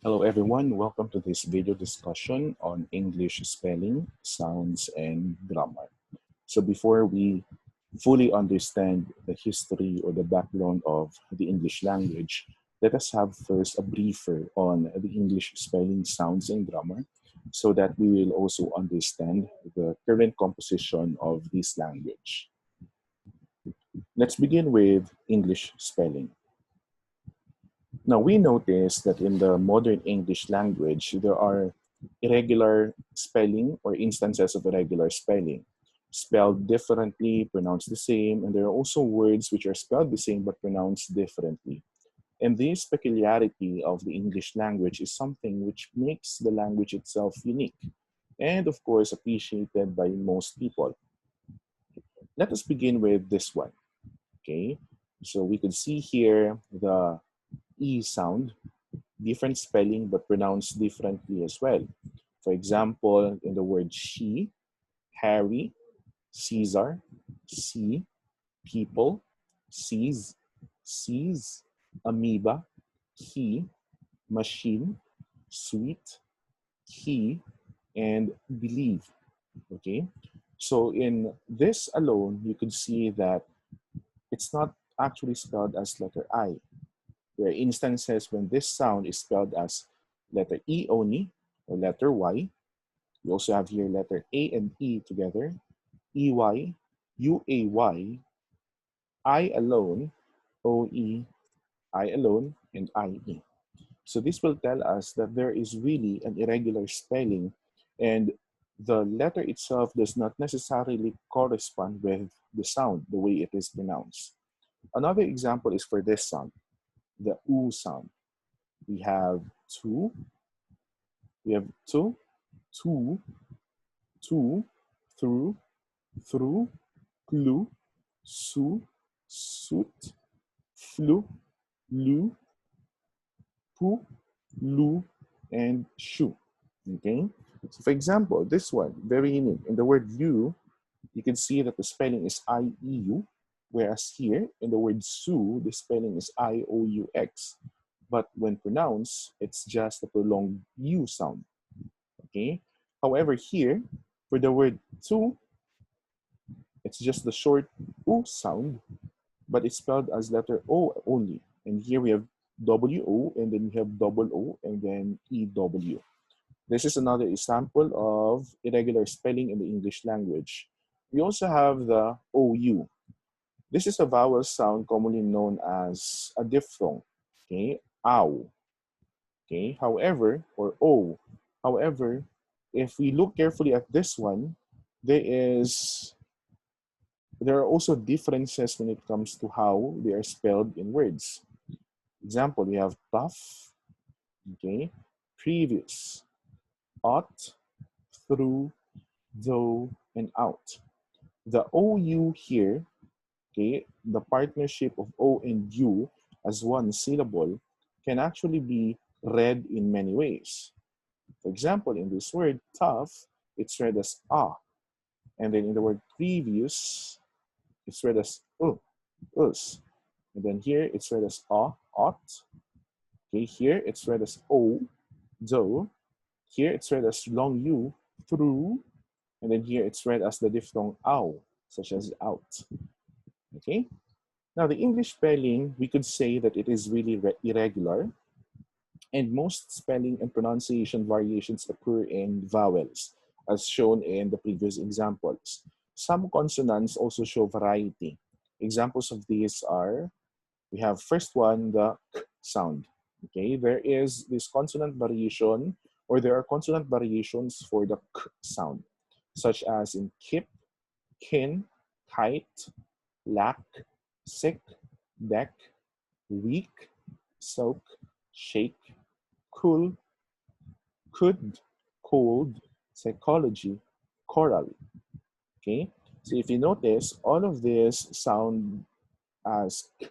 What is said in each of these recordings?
Hello everyone, welcome to this video discussion on English spelling, sounds, and grammar. So before we fully understand the history or the background of the English language, let us have first a briefer on the English spelling, sounds, and grammar so that we will also understand the current composition of this language. Let's begin with English spelling. Now, we notice that in the modern English language, there are irregular spelling or instances of irregular spelling, spelled differently, pronounced the same, and there are also words which are spelled the same but pronounced differently. And this peculiarity of the English language is something which makes the language itself unique and, of course, appreciated by most people. Let us begin with this one, okay? So we could see here the E sound, different spelling but pronounced differently as well. For example, in the word she, Harry, Caesar, see, people, sees, sees, amoeba, he, machine, sweet, he, and believe. Okay, so in this alone, you could see that it's not actually spelled as letter I. There are instances when this sound is spelled as letter E only or letter Y. We also have here letter A and E together, EY, UAY, I alone, OE, I alone, and IE. So this will tell us that there is really an irregular spelling and the letter itself does not necessarily correspond with the sound, the way it is pronounced. Another example is for this sound, the U sound. We have two, we have two, two, two, through, through, clue, su, suit, flu, lu, pu, lu, and shu. Okay? So for example, this one, very unique. In the word you can see that the spelling is I-E-U, whereas here, in the word su, the spelling is I-O-U-X. But when pronounced, it's just a prolonged U sound. Okay? However, here, for the word tu, it's just the short U sound, but it's spelled as letter O only. And here we have W-O, and then we have double O, and then E-W. This is another example of irregular spelling in the English language. We also have the OU. This is a vowel sound commonly known as a diphthong, okay? Ow, okay? However, or O. However, if we look carefully at this one, there are also differences when it comes to how they are spelled in words. Example, we have tough, okay? Previous, ought, through, though, and out. The OU here, okay, the partnership of O and U as one syllable can actually be read in many ways. For example, in this word tough, it's read as ah. And then in the word previous, it's read as us. And then here it's read as ought. Okay, here it's read as o, though. Here it's read as long U, through. And then here it's read as the diphthong ow, such as out. Okay? Now, the English spelling, we could say that it is really irregular, and most spelling and pronunciation variations occur in vowels, as shown in the previous examples. Some consonants also show variety. Examples of these are, we have first one, the k sound. Okay, there is this consonant variation, or there are consonant variations for the k sound, such as in kip, kin, kite, lack, sick, deck, weak, soak, shake, cool, could, cold, psychology, choral. Okay, so if you notice, all of this sound as k.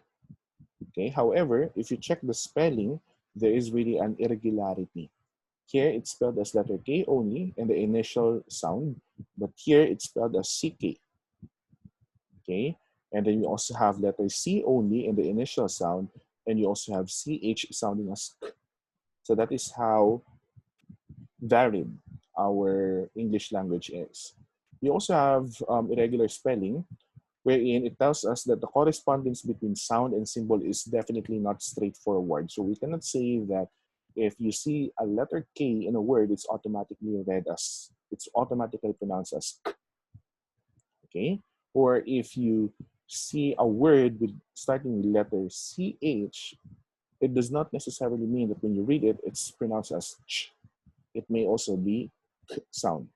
Okay, however, if you check the spelling, there is really an irregularity. Here it's spelled as letter K only in the initial sound, but here it's spelled as CK. Okay, and then you also have letter C only in the initial sound, and you also have CH sounding as K. So that is how varied our English language is. We also have irregular spelling, wherein it tells us that the correspondence between sound and symbol is definitely not straightforward. So we cannot say that if you see a letter K in a word, it's automatically pronounced as K, okay? Or if you see a word with starting with letter CH, it does not necessarily mean that when you read it, it's pronounced as ch. It may also be K sound.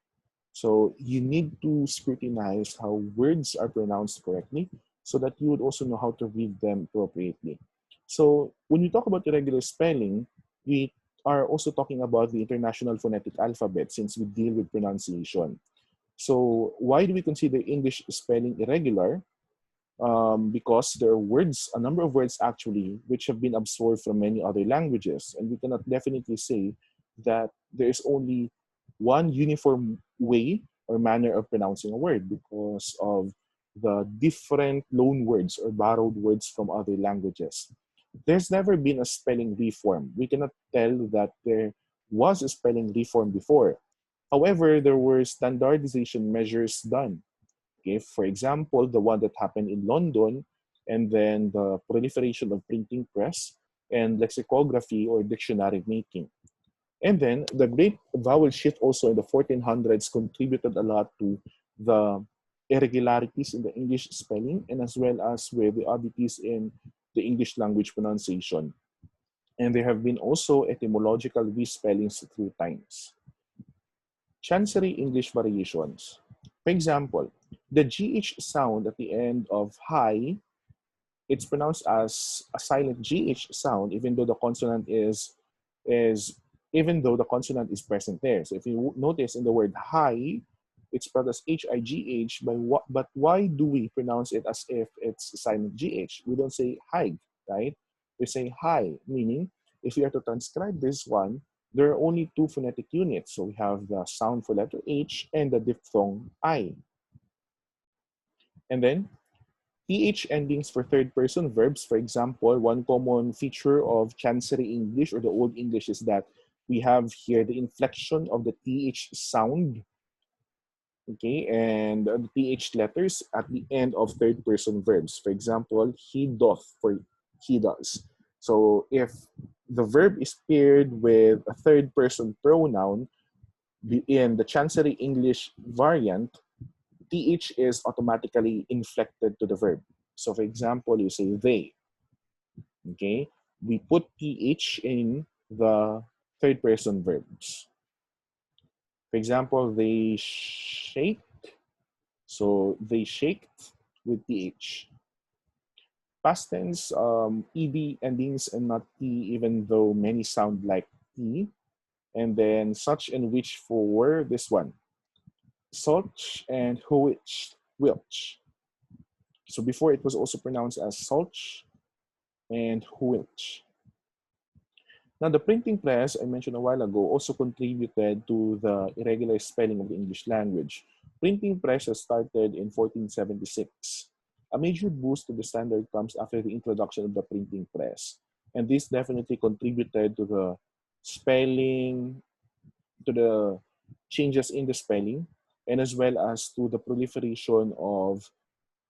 So you need to scrutinize how words are pronounced correctly so that you would also know how to read them appropriately. So when we talk about irregular spelling, we are also talking about the International Phonetic Alphabet since we deal with pronunciation. So why do we consider English spelling irregular? Because there are words, a number of words actually, which have been absorbed from many other languages. And we cannot definitely say that there is only one uniform way or manner of pronouncing a word because of the different loan words or borrowed words from other languages. There's never been a spelling reform. We cannot tell that there was a spelling reform before. However, there were standardization measures done. Okay, for example, the one that happened in London, and then the proliferation of printing press and lexicography or dictionary making. And then the great vowel shift also in the 1400s contributed a lot to the irregularities in the English spelling and as well as with the oddities in the English language pronunciation. And there have been also etymological respellings through times. Chancery English variations. For example, the GH sound at the end of high, it's pronounced as a silent GH sound, even though the consonant is even though the consonant is present there. So if you notice in the word high, it's spelled as High, but why do we pronounce it as if it's silent GH? We don't say high, right? We say high, meaning if you are to transcribe this one, there are only two phonetic units. So we have the sound for letter H and the diphthong I. And then TH endings for third person verbs. For example, one common feature of Chancery English or the Old English is that we have here the inflection of the TH sound, okay, and the TH letters at the end of third person verbs. For example, he doth for he does. So if the verb is paired with a third person pronoun in the Chancery English variant, TH is automatically inflected to the verb. So for example, you say they, okay? We put TH in the third person verbs. For example, they shake. So they shaked with TH. Past tense, ED endings and not T, even though many sound like T. And then such and which for this one. Such and which. So before it was also pronounced as such and which. Now, the printing press I mentioned a while ago also contributed to the irregular spelling of the English language. Printing press has started in 1476. A major boost to the standard comes after the introduction of the printing press. And this definitely contributed to the spelling, to the changes in the spelling, and as well as to the proliferation of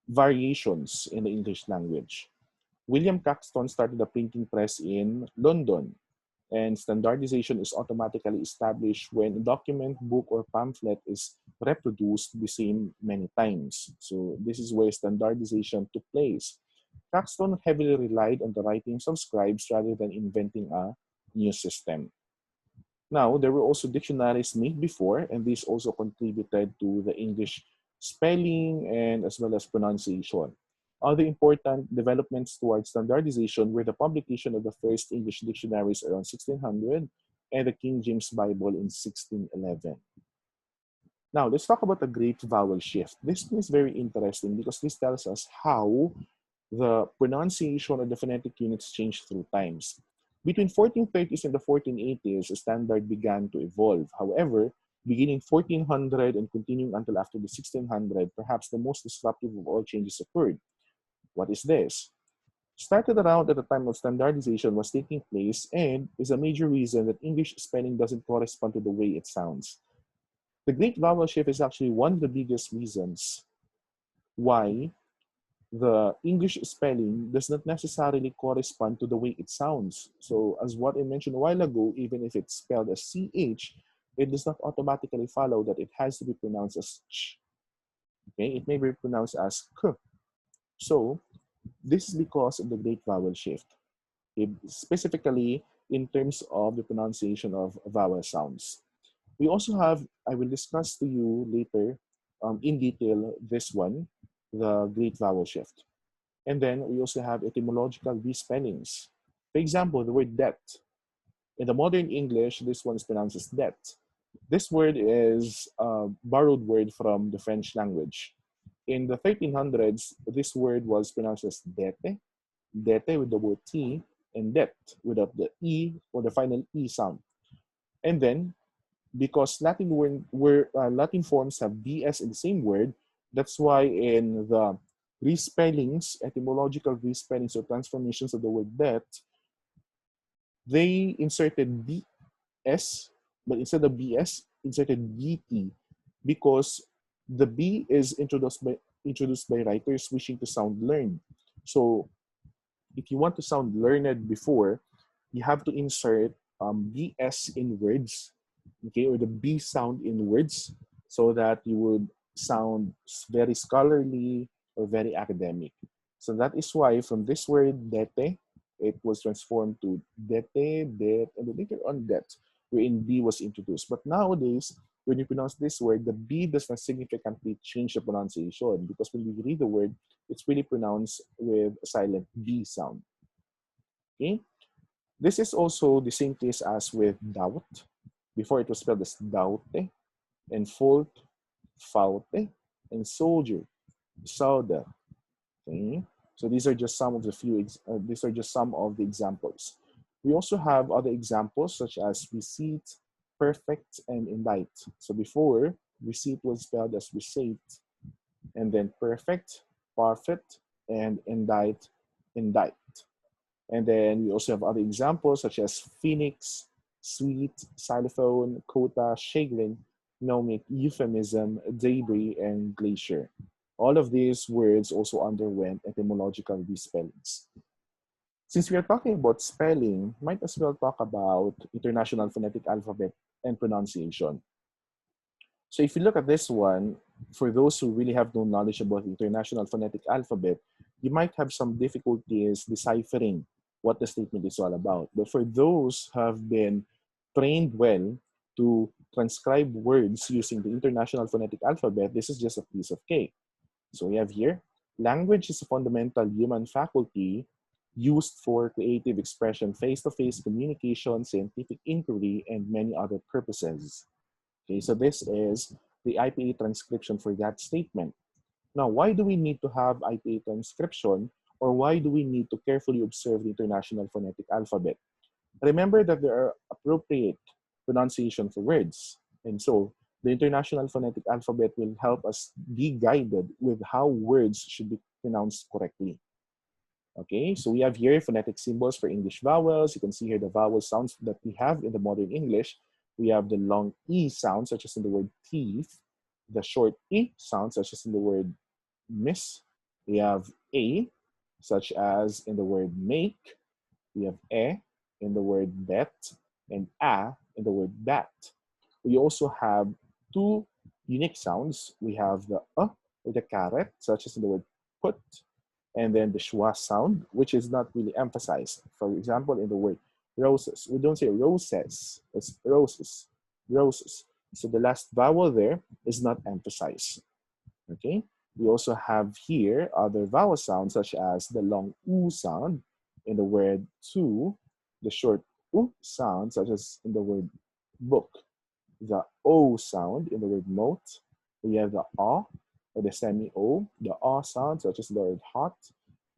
variations in the English language. William Caxton started the printing press in London, and standardization is automatically established when a document, book, or pamphlet is reproduced the same many times. So this is where standardization took place. Caxton heavily relied on the writings of scribes rather than inventing a new system. Now, there were also dictionaries made before, and this also contributed to the English spelling and as well as pronunciation. Other important developments towards standardization were the publication of the first English dictionaries around 1600 and the King James Bible in 1611. Now, let's talk about the Great Vowel Shift. This is very interesting because this tells us how the pronunciation of the phonetic units changed through times. Between 1430s and the 1480s, a standard began to evolve. However, beginning 1400 and continuing until after the 1600, perhaps the most disruptive of all changes occurred. What is this? started around at the time of standardization was taking place and is a major reason that English spelling doesn't correspond to the way it sounds. The great vowel shift is actually one of the biggest reasons why the English spelling does not necessarily correspond to the way it sounds. So as what I mentioned a while ago, even if it's spelled as CH, it does not automatically follow that it has to be pronounced as ch. Okay, it may be pronounced as k. So this is because of the great vowel shift. Okay? Specifically in terms of the pronunciation of vowel sounds. We also have, I will discuss to you later in detail this one, the great vowel shift. And then we also have etymological respellings. For example, the word debt. In the modern English, this one is pronounced as debt. This word is a borrowed word from the French language. In the 1300s, this word was pronounced as dete, dete with the word T, and det without the E or the final E sound. And then, because Latin forms have BS in the same word, that's why in the respellings, etymological respellings or transformations of the word debt, they inserted BS, but instead of BS, inserted BT because the B is introduced by writers wishing to sound learned. So if you want to sound learned before, you have to insert BS in words, okay, or the B sound in words so that you would sound very scholarly or very academic. So that is why from this word dete, it was transformed to dete, det, and then later on det, wherein B was introduced. But nowadays, when you pronounce this word, the B does not significantly change the pronunciation because when you read the word, it's really pronounced with a silent B sound. Okay? This is also the same case as with doubt. Before it was spelled as daute, and fault, faute, and soldier, soldier. Okay? So these are just some of the examples. We also have other examples such as receipt, perfect, and indict. So before, receipt was spelled as receipt, and then perfect, perfect, and indict, indict. And then we also have other examples such as phoenix, sweet, xylophone, quota, chagrin, gnomic, euphemism, debris, and glacier. All of these words also underwent etymological respellings. Since we are talking about spelling, might as well talk about International Phonetic Alphabet and pronunciation. So if you look at this one, for those who really have no knowledge about the International Phonetic Alphabet, you might have some difficulties deciphering what the statement is all about. But for those who have been trained well to transcribe words using the International Phonetic Alphabet, this is just a piece of cake. So we have here, language is a fundamental human faculty used for creative expression, face-to-face communication, scientific inquiry, and many other purposes. Okay, so this is the IPA transcription for that statement. Now, why do we need to have IPA transcription, or why do we need to carefully observe the International Phonetic Alphabet? Remember that there are appropriate pronunciation for words. And so the International Phonetic Alphabet will help us be guided with how words should be pronounced correctly. Okay, so we have here phonetic symbols for English vowels. You can see here the vowel sounds that we have in the modern English. We have the long E sound, such as in the word teeth, the short E sound, such as in the word miss. We have A, such as in the word make. We have E in the word bet, and A in the word bat. We also have two unique sounds. We have the with the caret, such as in the word put, and then the schwa sound, which is not really emphasized. For example, in the word roses, we don't say roses, it's roses, roses. So the last vowel there is not emphasized. Okay. We also have here other vowel sounds such as the long U sound in the word to, the short U sound such as in the word book, the O sound in the word moat. We have the A or the semi-O, the A sound such as the word hot,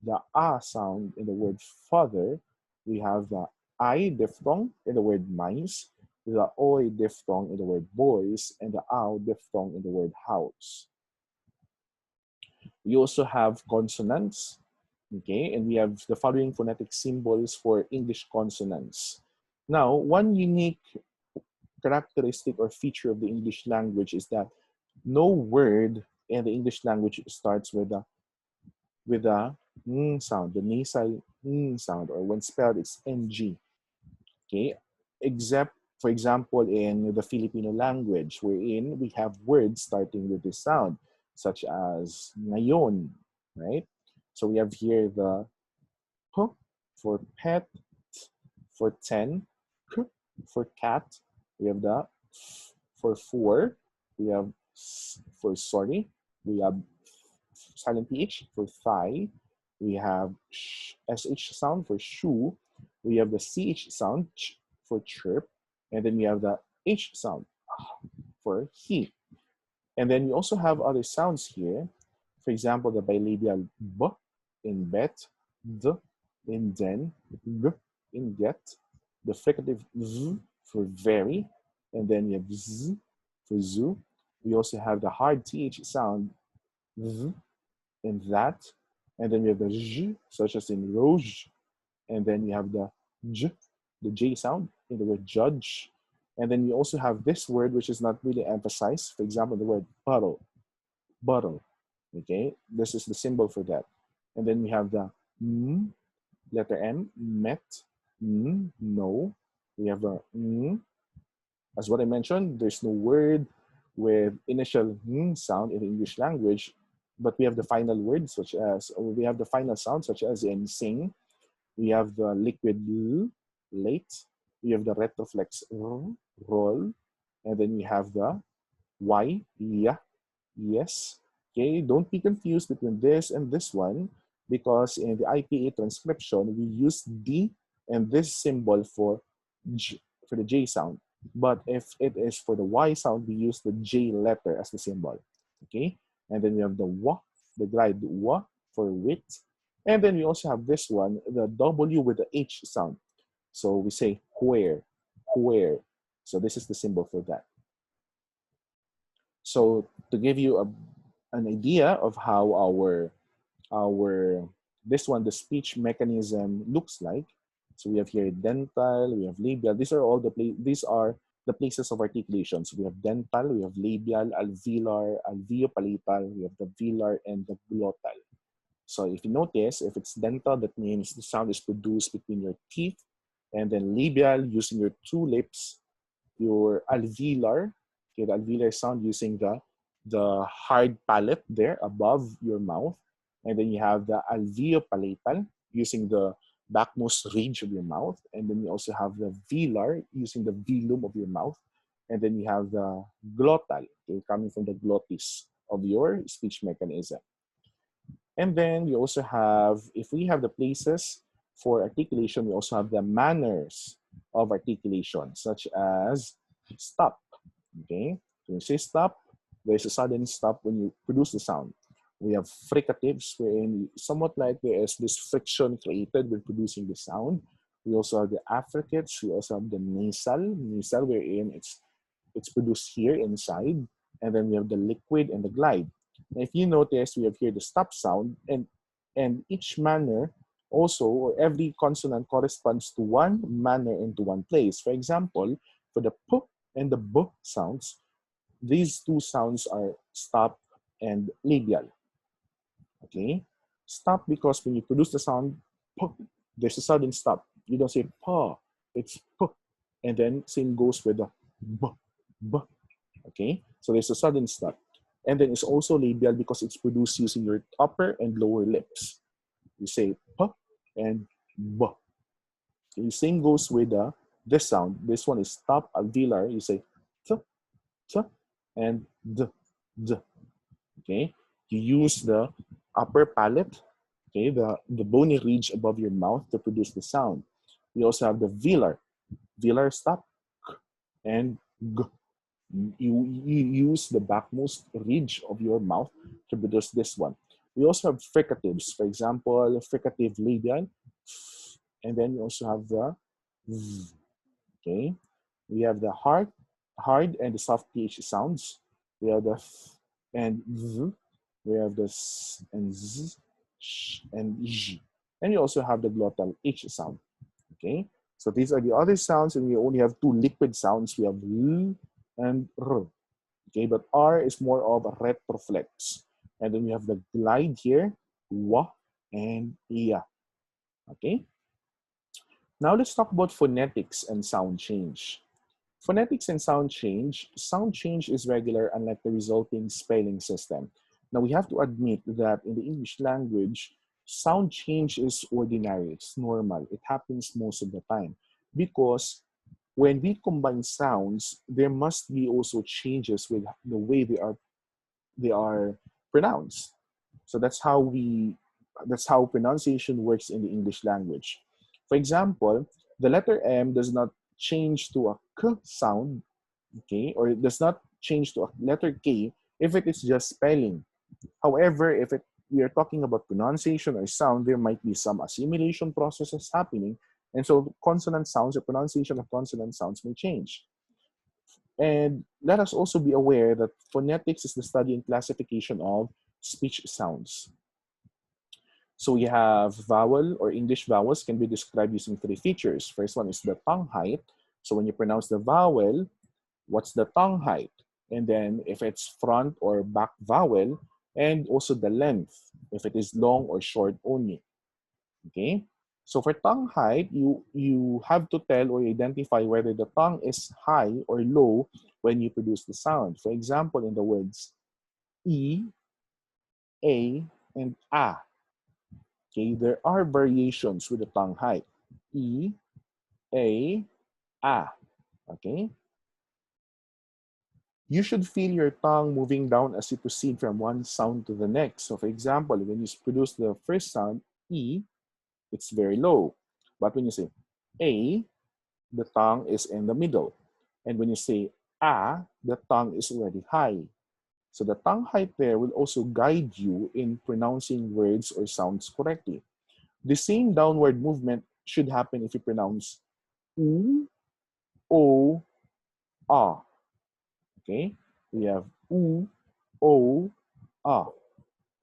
the A sound in the word father. We have the I diphthong in the word mice, the Oi diphthong in the word boys, and the Ow diphthong in the word house. We also have consonants. Okay, and we have the following phonetic symbols for English consonants. Now, one unique characteristic or feature of the English language is that no word in the English language starts with a sound, the nasal sound, or when spelled, it's ng. Okay, except for example in the Filipino language, wherein we have words starting with this sound, such as ngayon, right? So we have here the p for pet, for 10, k for cat. We have the f for four. We have for sorry. We have silent ph for thigh. We have sh sound for shoe. We have the ch sound ch for chirp, and then we have the h sound for he. And then we also have other sounds here. For example, the bilabial b in bet, d in den, g in get, the fricative z for very, and then we have z for zoo. We also have the hard th sound z in that, and then we have the j, such as in rouge, and then we have j, the j sound in the word judge. And then we also have this word, which is not really emphasized. For example, the word bottle, bottle. Okay, this is the symbol for that. And then we have the letter M, met, no. We have the as what I mentioned, there's no word with initial sound in the English language, but we have the final word, such as, or we have the final sound, such as in sing. We have the liquid l, late. We have the retroflex r, roll. And then we have the y, yeah, yes. Okay, don't be confused between this and this one, because in the IPA transcription, we use D and this symbol for J, for the J sound. But if it is for the Y sound, we use the J letter as the symbol. Okay, and then we have the W, the glide W for wit. And then we also have this one, the W with the H sound. So we say where, where. So this is the symbol for that. So to give you an idea of how our this one, the speech mechanism looks like. So we have here dental, we have labial. These are all these are the places of articulation. So we have dental, we have labial, alveolar, alveopalatal, we have the velar and the glottal. So if you notice, if it's dental, that means the sound is produced between your teeth, and then labial using your two lips, your alveolar, okay, the alveolar sound using the hard palate there above your mouth. And then you have the alveopalatal using the backmost ridge of your mouth. And then you also have the velar using the velum of your mouth. And then you have the glottal, okay, coming from the glottis of your speech mechanism. And then we also have, if we have the places for articulation, we also have the manners of articulation, such as stop. Okay, when you say stop, there's a sudden stop when you produce the sound. We have fricatives, wherein somewhat like there is this friction created when producing the sound. We also have the affricates. We also have the nasal, wherein it's produced here inside. And then we have the liquid and the glide. And if you notice, we have here the stop sound, and each manner also, or every consonant corresponds to one manner into one place. For example, for the p and the b sounds, these two sounds are stop and labial. Okay? Stop because when you produce the sound, p, there's a sudden stop. You don't say pa, it's p. And then same goes with the b, b. Okay? So there's a sudden stop. And then it's also labial because it's produced using your upper and lower lips. You say p and b. Okay? Same goes with this sound. This one is stop alveolar. You say t, t, and d, d. Okay? You use the upper palate, okay, the bony ridge above your mouth to produce the sound. We also have the velar stop, and g. You use the backmost ridge of your mouth to produce this one. We also have fricatives. For example, fricative labial, and then we also have the z. Okay, we have the hard and the soft ph sounds. We have the f and z. We have the s and z. sh, and j. And you also have the glottal H sound. Okay, so these are the other sounds, and we only have two liquid sounds. We have L and R. Okay, but R is more of a retroflex. And then we have the glide here, wa and iya. Okay, now let's talk about phonetics and sound change. Phonetics and sound change is regular unlike the resulting spelling system. Now we have to admit that in the English language, sound change is ordinary, it's normal, it happens most of the time. Because when we combine sounds, there must be also changes with the way they are pronounced. So that's how pronunciation works in the English language. For example, the letter M does not change to a k sound, okay, or it does not change to a letter K if it is just spelling. However, if we are talking about pronunciation or sound, there might be some assimilation processes happening, and so consonant sounds or pronunciation of consonant sounds may change. And let us also be aware that phonetics is the study and classification of speech sounds. So we have vowel or English vowels can be described using three features. First one is the tongue height. So when you pronounce the vowel, what's the tongue height? And then if it's front or back vowel, and also the length, if it is long or short only. Okay? So for tongue height, you have to tell or identify whether the tongue is high or low when you produce the sound. For example, in the words E, A, and A. Okay, there are variations with the tongue height. E, A, A. Okay? You should feel your tongue moving down as you proceed from one sound to the next. So for example, when you produce the first sound, E, it's very low. But when you say A, the tongue is in the middle. And when you say A, the tongue is already high. So the tongue height there will also guide you in pronouncing words or sounds correctly. The same downward movement should happen if you pronounce U, O, A. Okay? We have U, O, A.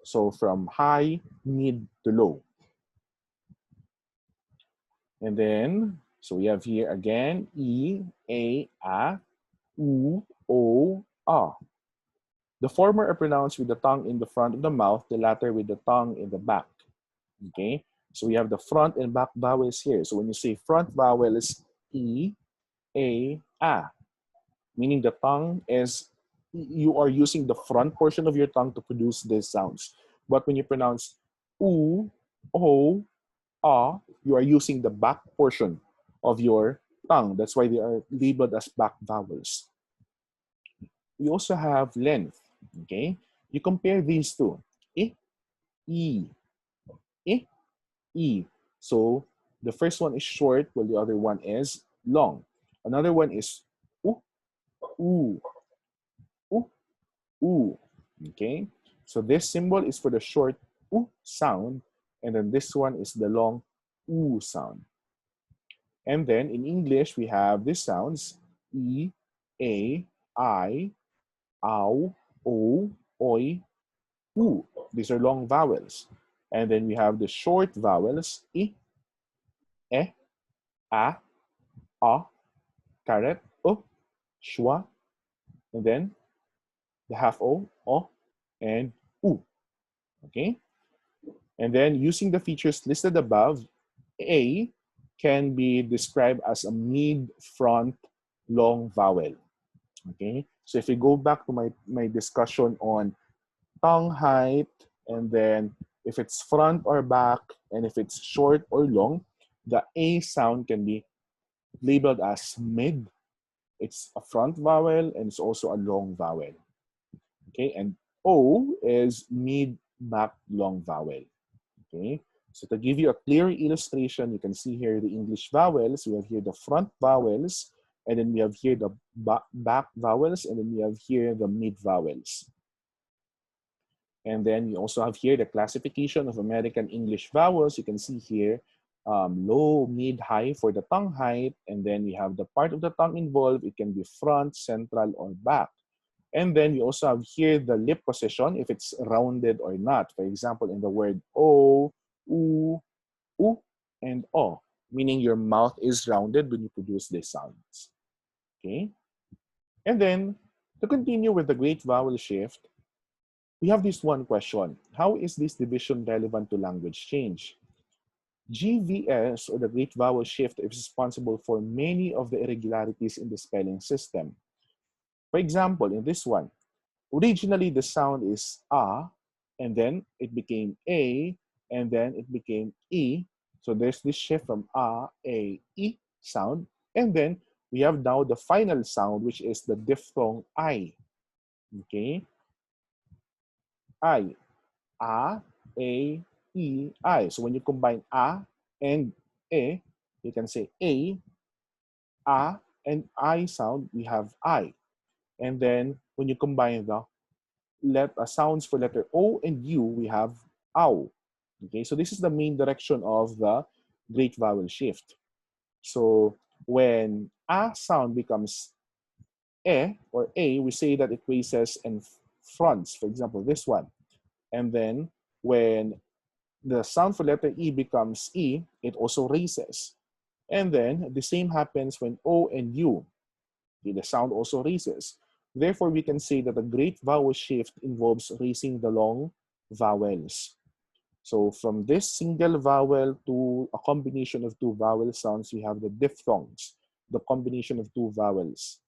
So from high, mid to low. And then, so we have here again, E, A, U, O, A. The former are pronounced with the tongue in the front of the mouth, the latter with the tongue in the back. Okay? So we have the front and back vowels here. So when you say front vowel is E, A, meaning the tongue is, you are using the front portion of your tongue to produce these sounds. But when you pronounce U, O, A, you are using the back portion of your tongue. That's why they are labeled as back vowels. We also have length. Okay? You compare these two. I, E, I, E. So the first one is short, while the other one is long. Another one is U, U, U, U. Okay? So this symbol is for the short U sound, and then this one is the long U sound. And then in English, we have these sounds E, A, I, ow, o, oi, u. These are long vowels. And then we have the short vowels I, E, A, caret, O, schwa, and then the half O, and U. Okay? And then using the features listed above, A can be described as a mid-front long vowel. Okay? So if we go back to my discussion on tongue height, and then if it's front or back, and if it's short or long, the A sound can be labeled as mid. It's a front vowel, and it's also a long vowel. Okay, and O is mid, back, long vowel. Okay, so to give you a clear illustration, you can see here the English vowels. We have here the front vowels, and then we have here the back vowels, and then we have here the mid vowels. And then we also have here the classification of American English vowels. You can see here low, mid, high for the tongue height. And then we have the part of the tongue involved. It can be front, central, or back. And then we also have here the lip position, if it's rounded or not. For example, in the word O, U, U, and O, meaning your mouth is rounded when you produce these sounds. Okay? And then, to continue with the great vowel shift, we have this one question. How is this division relevant to language change? GVS, or the great vowel shift, is responsible for many of the irregularities in the spelling system. For example, in this one, originally the sound is A, and then it became A, and then it became E. So there's this shift from A, E sound, and then we have now the final sound, which is the diphthong I. Okay? I. A, E, I. So when you combine A and E, you can say A, and I sound, we have I. And then when you combine the sounds for letter O and U, we have ow. Okay, so this is the main direction of the great vowel shift. So when A sound becomes or A, we say that it raises and fronts. For example, this one. And then when the sound for letter E becomes E, it also raises. And then the same happens when O and U. Okay, the sound also raises. Therefore, we can say that the great vowel shift involves raising the long vowels. So from this single vowel to a combination of two vowel sounds, we have the diphthongs, the combination of two vowels.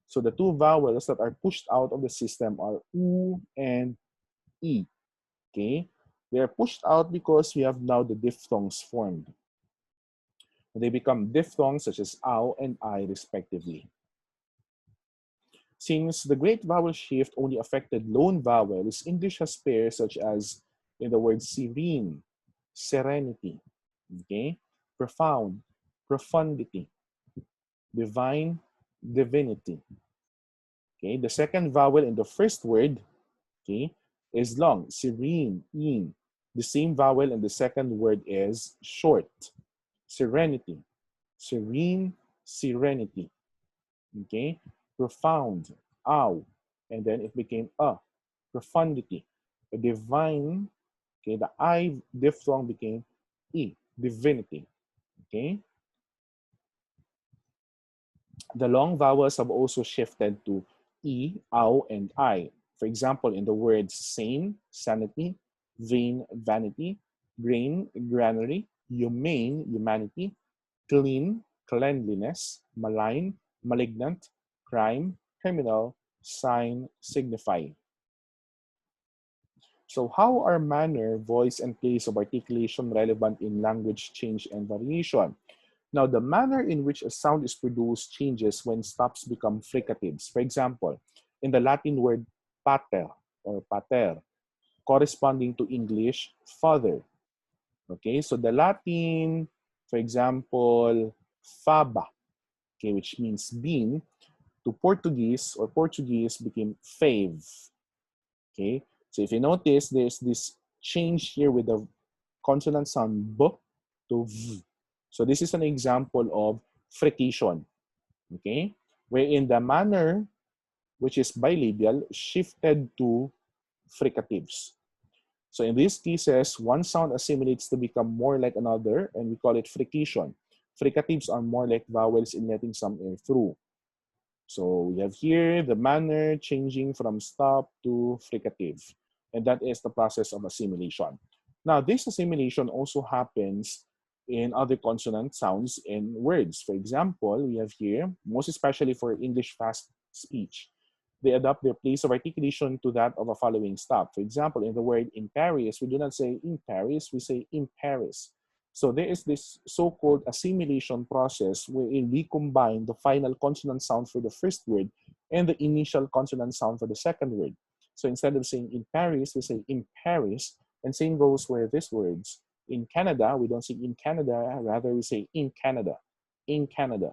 So the two vowels that are pushed out of the system are U and E. Okay? They are pushed out because we have now the diphthongs formed. They become diphthongs such as ow and I respectively. Since the great vowel shift only affected lone vowels, English has pairs such as in the word serene, serenity, okay? Profound, profundity, divine, divinity. Okay, the second vowel in the first word, okay, is long, serene, in. The same vowel in the second word is short, serenity, serene, serenity. Okay, profound, ow, and then it became a, profundity. The divine, okay, the I diphthong became E, divinity. Okay, the long vowels have also shifted to E, ow, and I. For example, in the words sane, sanity, vain, vanity, grain, granary, humane, humanity, clean, cleanliness, malign, malignant, crime, criminal, sign, signify. So how are manner, voice, and place of articulation relevant in language change and variation? Now, the manner in which a sound is produced changes when stops become fricatives. For example, in the Latin word pater or pater, corresponding to English father. Okay, so the Latin, for example, faba, okay, which means bean, to Portuguese or Portuguese became fave. Okay, so if you notice, there's this change here with the consonant sound b to v. So this is an example of frication. Okay, wherein the manner, which is bilabial, shifted to fricatives. So in these cases, one sound assimilates to become more like another, and we call it frication. Fricatives are more like vowels in letting some air through. So we have here the manner changing from stop to fricative, and that is the process of assimilation. Now, this assimilation also happens in other consonant sounds in words. For example, we have here, most especially for English fast speech, they adapt their place of articulation to that of a following stop. For example, in the word in Paris, we do not say in Paris, we say in Paris. So there is this so-called assimilation process wherein we combine the final consonant sound for the first word and the initial consonant sound for the second word. So instead of saying in Paris, we say in Paris, and same goes with these words. In Canada, we don't say in Canada, rather we say in Canada, in Canada.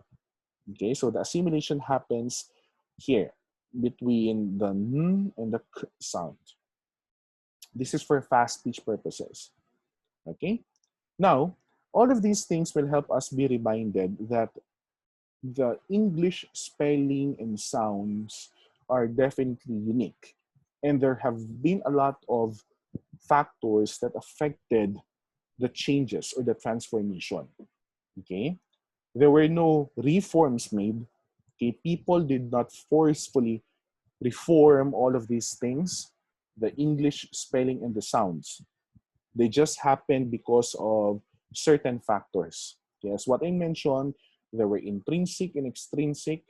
Okay, so the assimilation happens here between the n and the k sound. This is for fast speech purposes. Okay, now all of these things will help us be reminded that the English spelling and sounds are definitely unique. And there have been a lot of factors that affected the changes or the transformation. Okay? There were no reforms made. Okay? People did not forcefully reform all of these things, the English spelling and the sounds. They just happened because of certain factors. Yes, what I mentioned, there were intrinsic and extrinsic,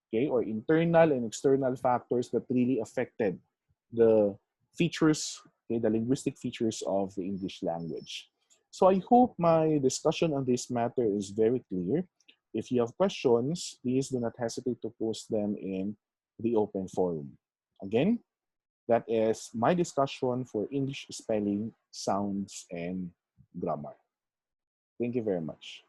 okay, or internal and external factors that really affected the features, okay, the linguistic features of the English language. So I hope my discussion on this matter is very clear. If you have questions, please do not hesitate to post them in the open forum. Again, that is my discussion for English spelling, sounds, and grammar. Thank you very much.